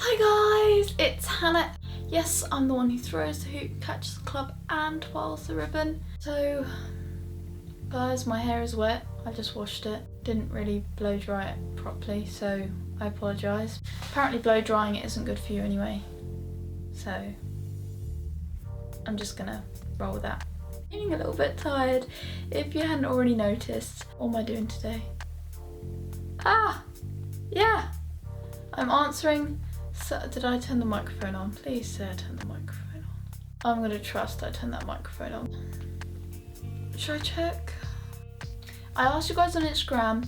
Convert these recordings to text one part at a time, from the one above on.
Hi guys, it's Hannah. Yes, I'm the one who throws the hoop, catches the club and twirls the ribbon. So guys, my hair is wet. I just washed it. Didn't really blow dry it properly, so I apologise. Apparently blow drying it isn't good for you anyway. So I'm just gonna roll with that. Feeling a little bit tired, if you hadn't already noticed. What am I doing today? Yeah, I'm answering. So, did I turn the microphone on? Please say I turned the microphone on. I'm gonna trust I turned that microphone on. Should I check? I asked you guys on Instagram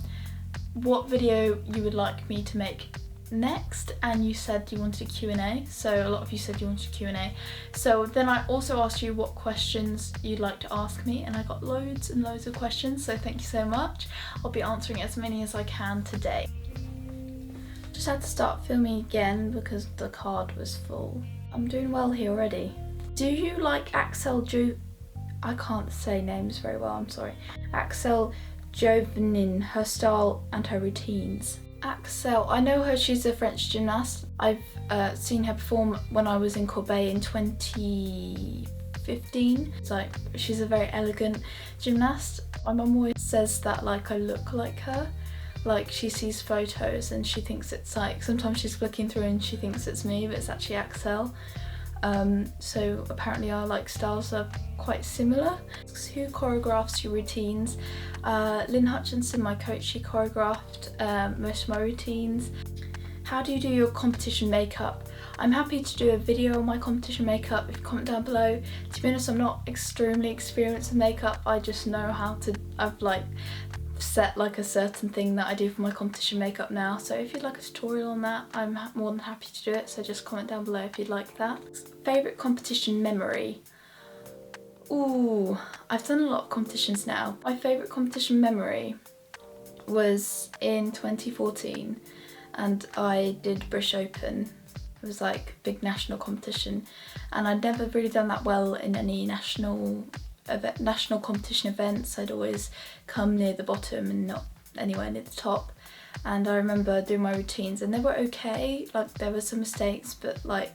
what video you would like me to make next, and you said you wanted a Q&A. So a lot of you said you wanted a Q&A. So then I also asked you what questions you'd like to ask me, and I got loads and loads of questions, so thank you so much. I'll be answering as many as I can today. Just had to start filming again because the card was full. I'm doing well here already. Do you like Axel I can't say names very well, I'm sorry. Axel Jovanin, her style and her routines. Axel, I know her, she's a French gymnast. I've seen her perform when I was in Corbeil in 2015. It's like, she's a very elegant gymnast. My mum always says that like I look like her. Like she sees photos and she thinks it's like, sometimes she's looking through and she thinks it's me, but it's actually Axel. So apparently our like styles are quite similar. Who choreographs your routines? Lynn Hutchinson, my coach, she choreographed most of my routines. How do you do your competition makeup? I'm happy to do a video on my competition makeup if you comment down below. To be honest, I'm not extremely experienced in makeup. I just know how to, I've like set like a certain thing that I do for my competition makeup now. So if you'd like a tutorial on that, I'm more than happy to do it. So just comment down below if you'd like that. Favourite competition memory? Ooh, I've done a lot of competitions now. My favourite competition memory was in 2014 and I did British Open. It was like a big national competition and I'd never really done that well in any national competition events. I'd always come near the bottom and not anywhere near the top. And I remember doing my routines and they were okay, like there were some mistakes, but like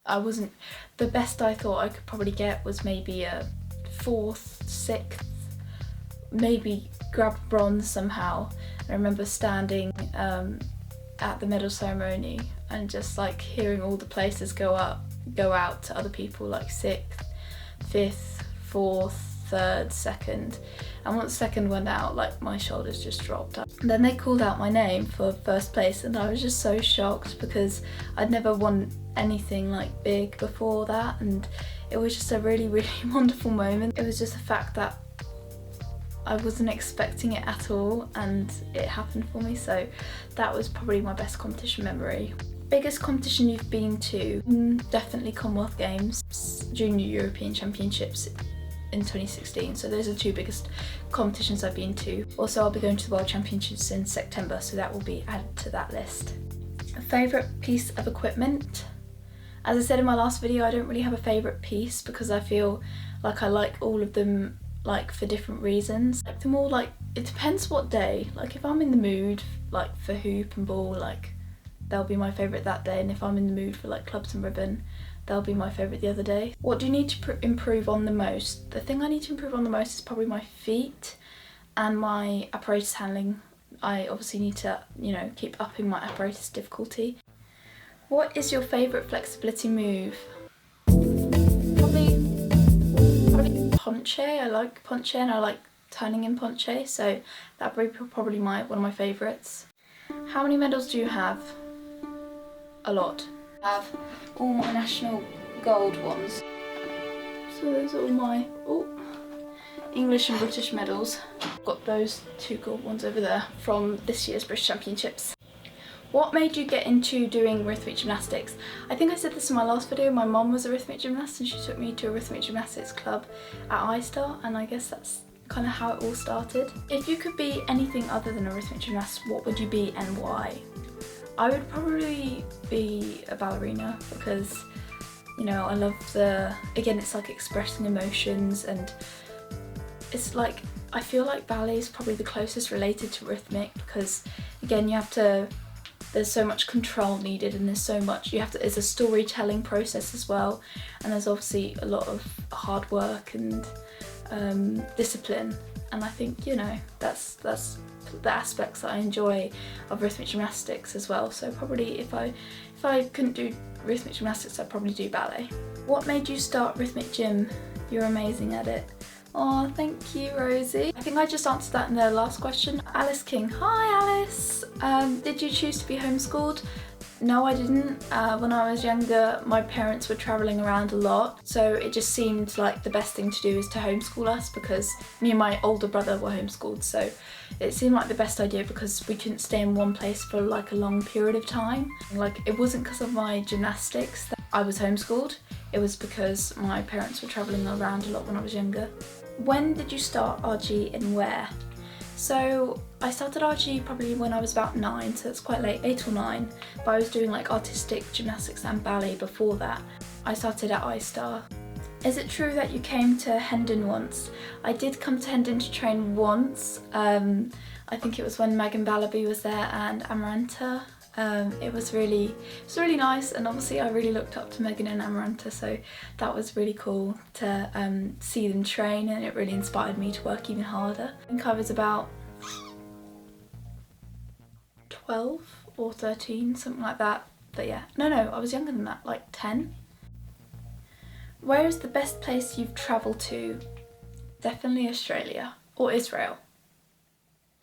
I wasn't, the best I thought I could probably get was maybe a 4th, 6th, maybe grab bronze somehow. I remember standing at the medal ceremony and just like hearing all the places go out to other people, like 6th, 5th, 4th, 3rd, 2nd, and once 2nd went out, like my shoulders just dropped. And then they called out my name for 1st place and I was just so shocked because I'd never won anything like big before that, and it was just a really, really wonderful moment. It was just the fact that I wasn't expecting it at all and it happened for me, so that was probably my best competition memory. Biggest competition you've been to? Definitely Commonwealth Games, Junior European Championships in 2016. So those are the 2 biggest competitions I've been to. Also, I'll be going to the World Championships in September, so that will be added to that list. A favourite piece of equipment? As I said in my last video, I don't really have a favourite piece because I feel like I like all of them like for different reasons. Like them all, like it depends what day. Like if I'm in the mood like for hoop and ball, like they'll be my favourite that day, and if I'm in the mood for like clubs and ribbon, they'll be my favourite the other day. What do you need to improve on the most? The thing I need to improve on the most is probably my feet and my apparatus handling. I obviously need to, you know, keep upping my apparatus difficulty. What is your favourite flexibility move? Probably ponche. I like ponche and I like turning in ponche, so that'd be probably one of my favourites. How many medals do you have? A lot. I have all my national gold ones. So those are all my English and British medals. Got those 2 gold ones over there from this year's British Championships. What made you get into doing rhythmic gymnastics? I think I said this in my last video. My mum was a rhythmic gymnast and she took me to a rhythmic gymnastics club at iStar, and I guess that's kind of how it all started. If you could be anything other than a rhythmic gymnast, what would you be and why? I would probably be a ballerina because, you know, I love again, it's like expressing emotions, and it's like, I feel like ballet is probably the closest related to rhythmic because, again, you have to there's so much control needed, and there's so much, it's a storytelling process as well, and there's obviously a lot of hard work and discipline, and I think, you know, that's the aspects that I enjoy of rhythmic gymnastics as well. So probably if I couldn't do rhythmic gymnastics, I'd probably do ballet. What made you start rhythmic gym? You're amazing at it. Oh, thank you, Rosie. I think I just answered that in the last question. Alice King. Hi, Alice. Did you choose to be homeschooled? No, I didn't. When I was younger, my parents were travelling around a lot, so it just seemed like the best thing to do is to homeschool us, because me and my older brother were homeschooled, so it seemed like the best idea because we couldn't stay in one place for like a long period of time. Like, it wasn't because of my gymnastics that I was homeschooled, it was because my parents were travelling around a lot when I was younger. When did you start RG and where? So I started RG probably when I was about 9, so it's quite late, 8 or 9, but I was doing like artistic gymnastics and ballet before that. I started at iStar. Is it true that you came to Hendon once? I did come to Hendon to train once. I think it was when Megan Ballaby was there and Amaranta. It was really nice, and obviously I really looked up to Megan and Amaranta, so that was really cool to see them train, and it really inspired me to work even harder. I think I was about 12 or 13, something like that, but yeah, no, I was younger than that, like 10. Where is the best place you've travelled to? Definitely Australia or Israel.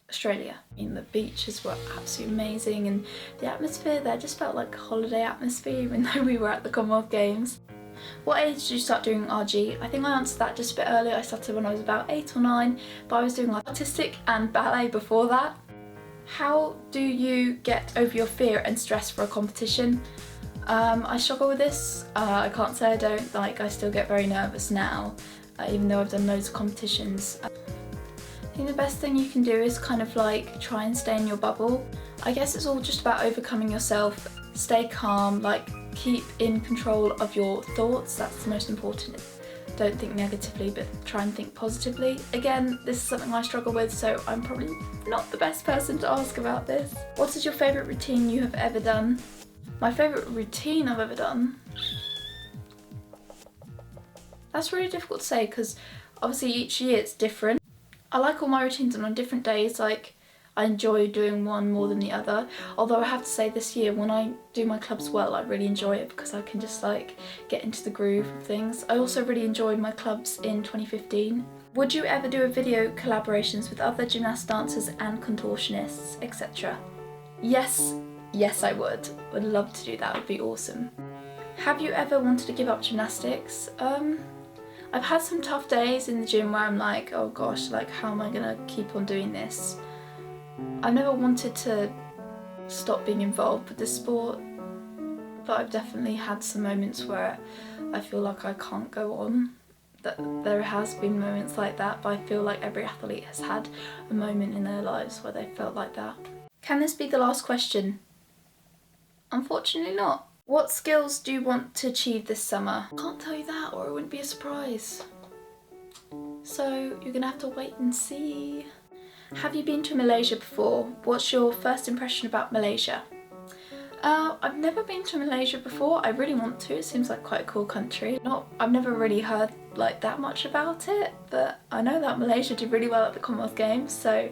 Australia. I mean, the beaches were absolutely amazing, and the atmosphere there just felt like a holiday atmosphere, even though we were at the Commonwealth Games. What age did you start doing RG? I think I answered that just a bit earlier. I started when I was about 8 or 9, but I was doing like artistic and ballet before that. How do you get over your fear and stress for a competition? I struggle with this. I can't say I don't. Like, I still get very nervous now, even though I've done loads of competitions. I think the best thing you can do is kind of like try and stay in your bubble. I guess it's all just about overcoming yourself. Stay calm, like keep in control of your thoughts, that's the most important. Don't think negatively, but try and think positively. Again, this is something I struggle with, so I'm probably not the best person to ask about this. What is your favourite routine you have ever done? My favourite routine I've ever done? That's really difficult to say, because obviously each year it's different. I like all my routines, and on different days, like, I enjoy doing one more than the other. Although I have to say, this year when I do my clubs well, I really enjoy it because I can just like get into the groove of things. I also really enjoyed my clubs in 2015. Would you ever do a video collaborations with other gymnast dancers and contortionists, etc.? Yes, I would. Would love to do that, would be awesome. Have you ever wanted to give up gymnastics? I've had some tough days in the gym where I'm like, oh gosh, like how am I gonna keep on doing this? I've never wanted to stop being involved with the sport, but I've definitely had some moments where I feel like I can't go on. There has been moments like that, but I feel like every athlete has had a moment in their lives where they felt like that. Can this be the last question? Unfortunately not. What skills do you want to achieve this summer? I can't tell you that, or it wouldn't be a surprise. So you're gonna have to wait and see. Have you been to Malaysia before? What's your first impression about Malaysia? I've never been to Malaysia before. I really want to. It seems like quite a cool country. I've never really heard like that much about it, but I know that Malaysia did really well at the Commonwealth Games, so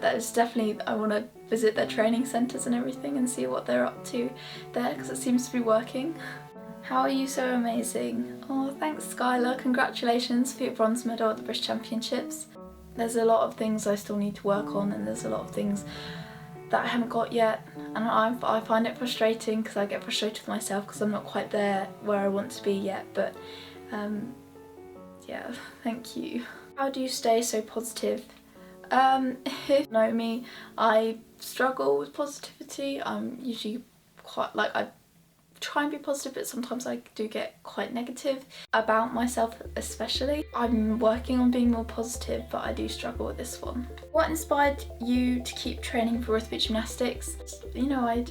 that is definitely, I want to visit their training centres and everything and see what they're up to there, because it seems to be working. How are you so amazing? Oh, thanks Skylar, congratulations for your bronze medal at the British Championships. There's a lot of things I still need to work on, and there's a lot of things that I haven't got yet, and I find it frustrating because I get frustrated with myself because I'm not quite there where I want to be yet, but yeah, thank you. How do you stay so positive? If you know me, I struggle with positivity. I'm usually quite, like, I try and be positive, but sometimes I do get quite negative about myself especially. I'm working on being more positive, but I do struggle with this one. What inspired you to keep training for rhythmic gymnastics? You know, I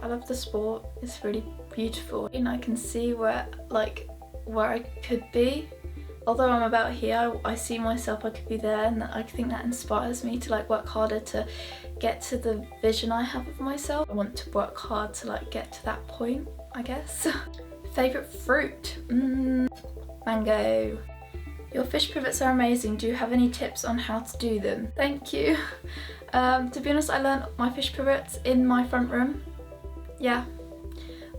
love the sport. It's really beautiful, and I can see where I could be. Although I'm about here, I see myself I could be there, and I think that inspires me to like work harder to get to the vision I have of myself. I want to work hard to like get to that point, I guess. Favourite fruit? Mango. Your fish pivots are amazing. Do you have any tips on how to do them? Thank you. To be honest, I learned my fish pivots in my front room. Yeah.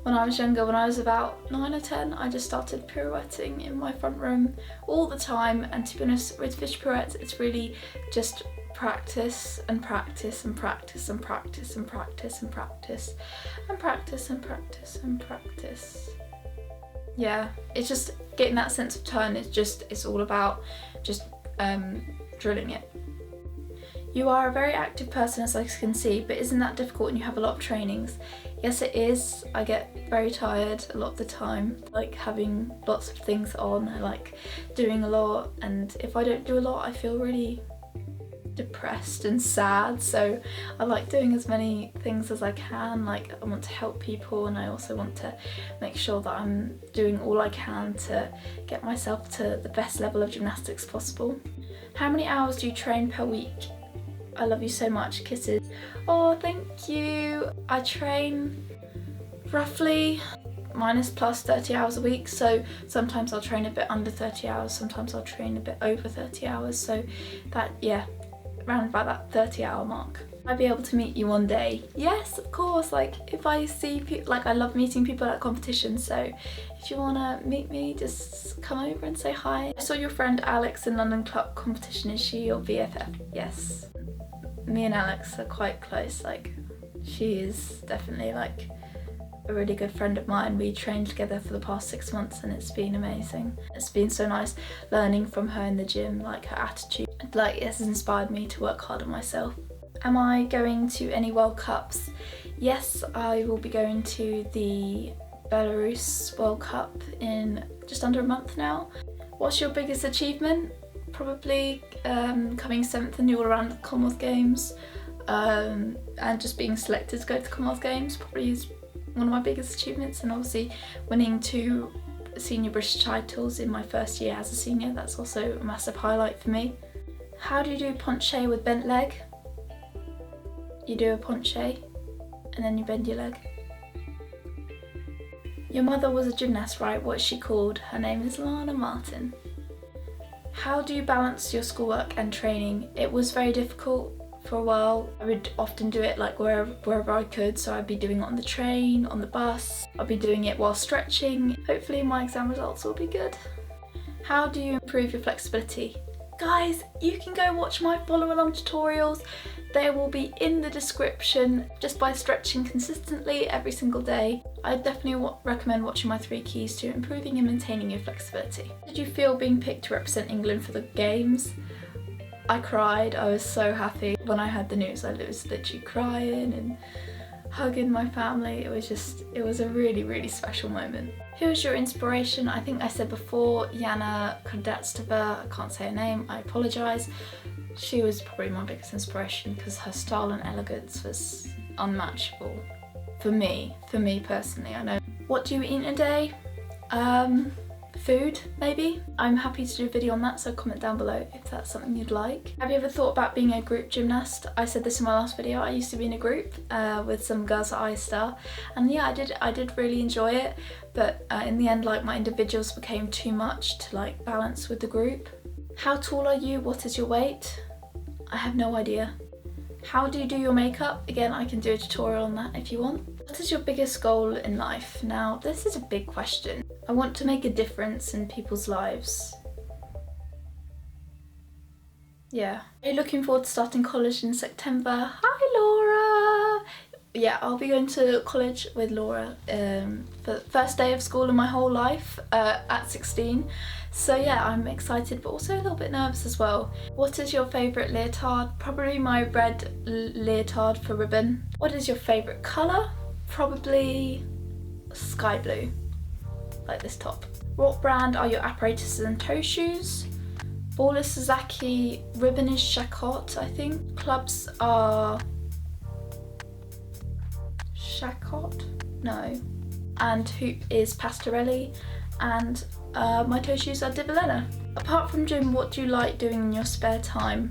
When I was younger, when I was about 9 or 10, I just started pirouetting in my front room all the time. And to be honest, with fish pirouettes, it's really just practice and practice and practice and practice and practice and practice and practice and practice and practice. Yeah, it's just getting that sense of turn. It's all about just drilling it. You are a very active person, as I can see, but isn't that difficult when you have a lot of trainings? Yes, it is. I get very tired a lot of the time, like having lots of things on, I like doing a lot, and if I don't do a lot, I feel really depressed and sad. So I like doing as many things as I can. Like, I want to help people, and I also want to make sure that I'm doing all I can to get myself to the best level of gymnastics possible. How many hours do you train per week? I love you so much, kisses. Oh, thank you. I train roughly minus plus 30 hours a week, so sometimes I'll train a bit under 30 hours, sometimes I'll train a bit over 30 hours, so that, yeah, around about that 30-hour mark. I'll be able to meet you one day. Yes, of course. Like, if I see people, like, I love meeting people at competitions, so if you want to meet me, just come over and say hi. I saw your friend Alex in London Club competition. Is she your BFF? Yes. Me and Alex are quite close. Like, she is definitely like a really good friend of mine. We trained together for the past 6 months and it's been amazing. It's been so nice learning from her in the gym, like her attitude. Like, it has inspired me to work hard on myself. Am I going to any World Cups? Yes, I will be going to the Belarus World Cup in just under a month now. What's your biggest achievement? Probably coming 7th in the all-around Commonwealth Games, and just being selected to go to the Commonwealth Games probably is one of my biggest achievements, and obviously winning 2 senior British titles in my first year as a senior, that's also a massive highlight for me. How do you do penché with bent leg? You do a penché and then you bend your leg. Your mother was a gymnast, right? What is she called? Her name is Hannah Martin. How do you balance your schoolwork and training? It was very difficult for a while. I would often do it like wherever I could, so I'd be doing it on the train, on the bus, I'd be doing it while stretching. Hopefully my exam results will be good. How do you improve your flexibility? Guys, you can go watch my follow along tutorials. They will be in the description. Just by stretching consistently every single day, I definitely recommend watching my 3 keys to improving and maintaining your flexibility. Did you feel being picked to represent England for the games? I cried. I was so happy when I heard the news. I was literally crying and hugging my family. It was a really, really special moment. Who is your inspiration? I think I said before, Yana Kardetstova. I can't say her name, I apologise. She was probably my biggest inspiration because her style and elegance was unmatchable for me personally. I know. What do you eat in a day? Food, maybe. I'm happy to do a video on that, so comment down below if that's something you'd like. Have you ever thought about being a group gymnast? I said this in my last video. I used to be in a group with some girls at iStar, and yeah, I did really enjoy it, but in the end, like, my individuals became too much to like balance with the group. How tall are you? What is your weight? I have no idea. How do you do your makeup? Again, I can do a tutorial on that if you want. What is your biggest goal in life? Now, this is a big question. I want to make a difference in people's lives. Yeah. Are you looking forward to starting college in September? Hi, Laura! Yeah, I'll be going to college with Laura for the first day of school in my whole life at 16. So yeah, I'm excited but also a little bit nervous as well. What is your favourite leotard? Probably my red leotard for ribbon. What is your favourite colour? Probably sky blue, like this top. What brand are your apparatuses and toe shoes? Ball is Sasaki, ribbon is Shakot, I think. Clubs are Shakot? No. And hoop is Pastorelli, and my toe shoes are Di Bellena. Apart from gym, what do you like doing in your spare time?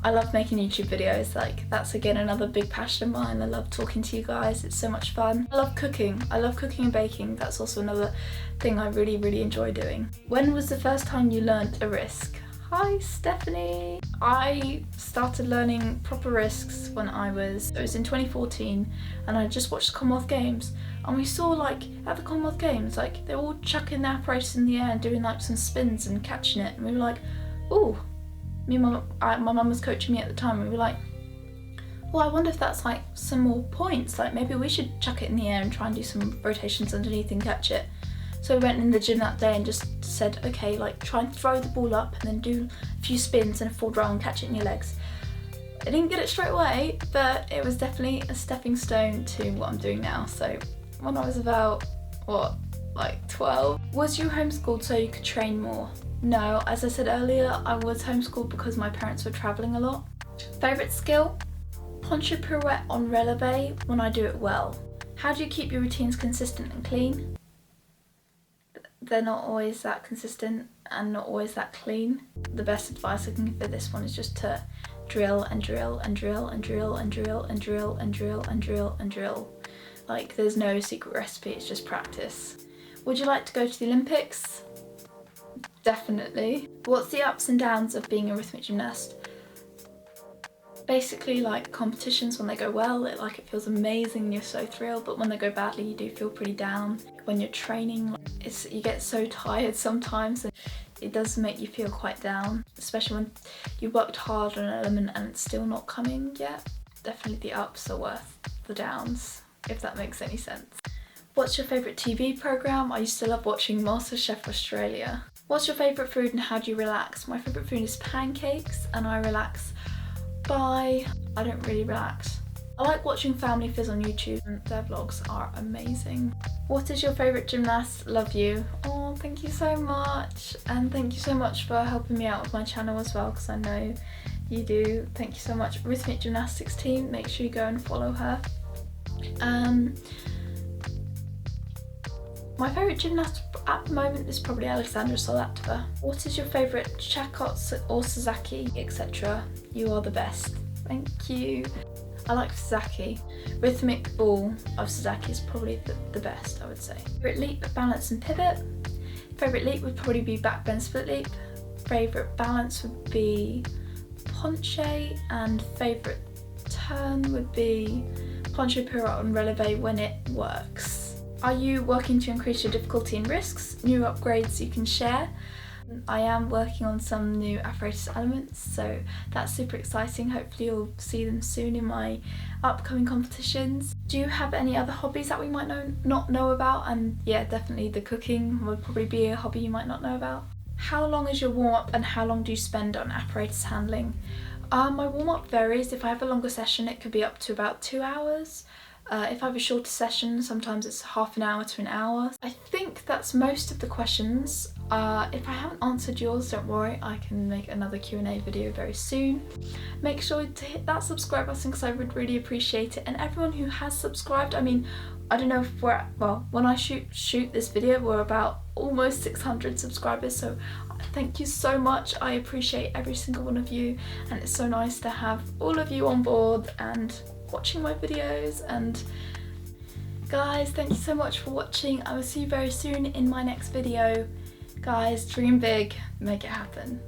I love making YouTube videos, like that's again another big passion of mine. I love talking to you guys, it's so much fun. I love cooking and baking, that's also another thing I really enjoy doing. When was the first time you learnt a risk? Hi Stephanie! I started learning proper risks when it was in 2014, and I just watched the Commonwealth Games, and we saw like at the Commonwealth Games, like they're all chucking their apparatus in the air and doing like some spins and catching it, and we were like, ooh. My mum was coaching me at the time, and we were like, well, I wonder if that's like some more points, like maybe we should chuck it in the air and try and do some rotations underneath and catch it. So we went in the gym that day and just said, okay, like try and throw the ball up and then do a few spins and a forward roll and catch it in your legs. I didn't get it straight away, but it was definitely a stepping stone to what I'm doing now. So when I was about, like 12. Was you homeschooled so you could train more? No, as I said earlier, I was homeschooled because my parents were travelling a lot. Favourite skill? Poncho pirouette on releve when I do it well. How do you keep your routines consistent and clean? They're not always that consistent and not always that clean. The best advice I can give for this one is just to drill and drill and drill and drill and drill and drill and drill and drill and drill. Like there's no secret recipe, it's just practice. Would you like to go to the Olympics? Definitely. What's the ups and downs of being a rhythmic gymnast? Basically like competitions, when they go well, it feels amazing and you're so thrilled, but when they go badly you do feel pretty down. When you're training, you get so tired sometimes and it does make you feel quite down, especially when you worked hard on an element and it's still not coming yet. Definitely the ups are worth the downs, if that makes any sense. What's your favourite TV programme? I used to love watching MasterChef Australia. What's your favourite food and how do you relax? My favourite food is pancakes, and I relax I don't really relax. I like watching Family Fizz on YouTube, and their vlogs are amazing. What is your favourite gymnast? Love you. Oh, thank you so much. And thank you so much for helping me out with my channel as well, because I know you do. Thank you so much. Rhythmic Gymnastics team, make sure you go and follow her. My favourite gymnast at the moment is probably Alexandra Solatova. What is your favourite Chakot or Sasaki, etc.? You are the best. Thank you. I like Sasaki. Rhythmic ball of Sasaki is probably the best, I would say. Favourite leap, balance and pivot. Favourite leap would probably be back bend split leap. Favourite balance would be ponche, and favourite turn would be poncho pirouette on releve when it works. Are you working to increase your difficulty and risks? New upgrades you can share? I am working on some new apparatus elements, so that's super exciting. Hopefully you'll see them soon in my upcoming competitions. Do you have any other hobbies that we might not know about? And yeah, definitely the cooking would probably be a hobby you might not know about. How long is your warm-up and how long do you spend on apparatus handling? My warm-up varies. If I have a longer session, it could be up to about 2 hours. If I have a shorter session, sometimes it's half an hour to an hour. I think that's most of the questions. If I haven't answered yours, don't worry, I can make another Q&A video very soon. Make sure to hit that subscribe button because I would really appreciate it. And everyone who has subscribed, I mean, I don't know if when I shoot this video, we're about almost 600 subscribers, so thank you so much. I appreciate every single one of you, and it's so nice to have all of you on board and watching my videos. And guys, thank you so much for watching. I will see you very soon in my next video. Guys, dream big, make it happen.